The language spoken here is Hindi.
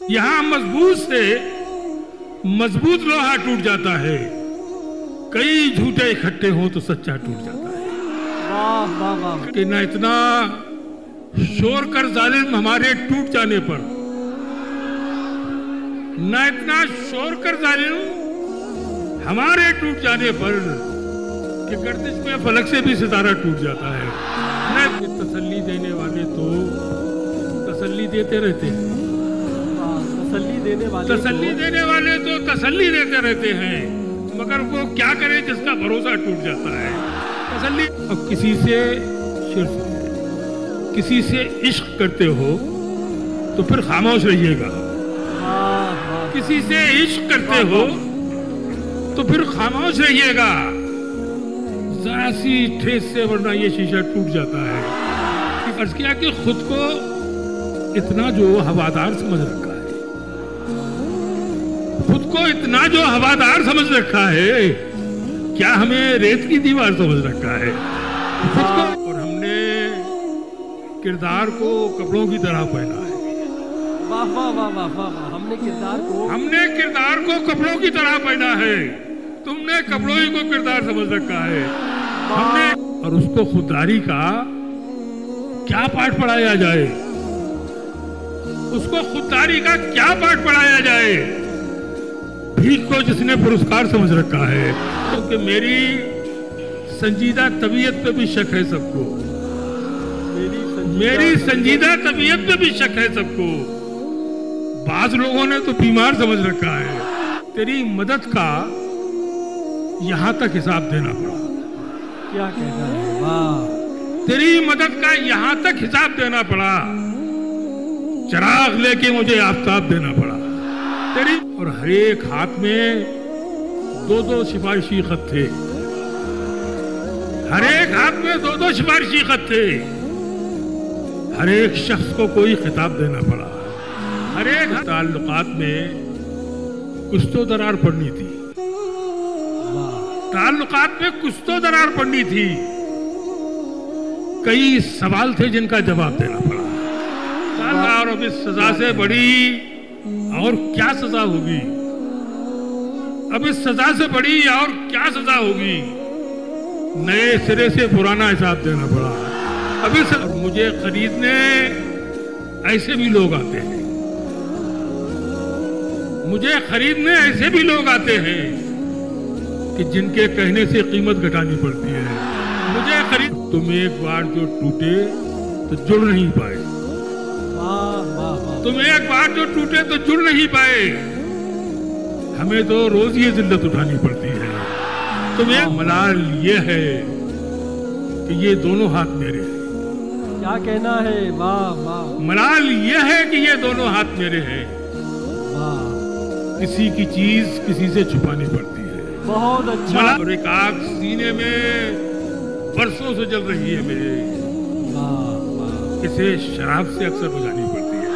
यहाँ मजबूत से मजबूत लोहा टूट जाता है, कई झूठे इकट्ठे हो तो सच्चा टूट जाता है। वाह वाह वाह। कि न इतना शोर कर जालिम हमारे टूट जाने पर, न इतना शोर कर जालिम हमारे टूट जाने पर कि गर्दिश में फलक से भी सितारा टूट जाता है। न तसल्ली देने वाले तो तसल्ली देते रहते हैं, तसल्ली देने वाले तो तसल्ली देते रहते हैं, मगर वो क्या करे जिसका भरोसा टूट जाता है। तसल्ली अब किसी से सिर्फ किसी से इश्क करते हो तो फिर खामोश रहिएगा। किसी से इश्क करते हो तो फिर खामोश रहिएगा, जरा सी ठेस से, वरना ये शीशा टूट जाता है। अर्ज किया कि खुद को इतना जो हवादार समझ रखा है, खुद को इतना जो हवादार समझ रखा है, क्या हमें रेत की दीवार समझ रखा है खुद को। और हमने किरदार को कपड़ों की तरह पहना है। वाह वाह वाह वाह वाह। हमने किरदार को कपड़ों की तरह पहना है, तुमने कपड़ों ही को किरदार समझ रखा है हमने। और उसको खुददारी का क्या पाठ पढ़ाया जाए, उसको खुददारी का क्या पाठ पढ़ाया जाए। भीख को जिसने पुरस्कार समझ रखा है, क्योंकि मेरी संजीदा तबीयत पे भी शक है सबको, मेरी संजीदा तबीयत पे भी शक है सबको। बाज लोगों ने तो बीमार समझ रखा है। तेरी मदद का यहां तक हिसाब देना पड़ा। क्या कहना है, वाह। तेरी मदद का यहां तक हिसाब देना पड़ा, चिराग लेके मुझे आफताब देना पड़ा तेरी। और हर एक हाथ में दो दो सिफारिशी खत थे, हर एक हाथ में दो दो सिफारिशी खत थे। हर एक शख्स को कोई खिताब देना पड़ा। हर एक ताल्लुकात में कुछ तो दरार पड़नी थी, ताल्लुकात में कुछ तो दरार पड़नी थी। कई सवाल थे जिनका जवाब देना पड़ा। और अब इस सजा से बड़ी और क्या सजा होगी, अब इस सजा से बड़ी और क्या सजा होगी। नए सिरे से पुराना हिसाब देना पड़ा। अब इस मुझे खरीदने ऐसे भी लोग आते हैं, मुझे खरीदने ऐसे भी लोग आते हैं कि जिनके कहने से कीमत घटानी पड़ती है। मुझे खरीद तुम एक बार जो टूटे तो जुड़ नहीं पाए, तुम एक बार जो टूटे तो जुड़ नहीं पाए। हमें तो रोज ये जिल्लत उठानी पड़ती है। तुम्हें मलाल ये है कि ये दोनों हाथ मेरे हैं। क्या कहना है, वाह वाह। मलाल ये है कि ये दोनों हाथ मेरे हैं। वाह। किसी की चीज किसी से छुपानी पड़ती है। बहुत अच्छा। और एक आग सीने में बरसों से जल रही है मेरे, वाह वाह। इसे शराब से अक्सर बुझानी पड़ती है।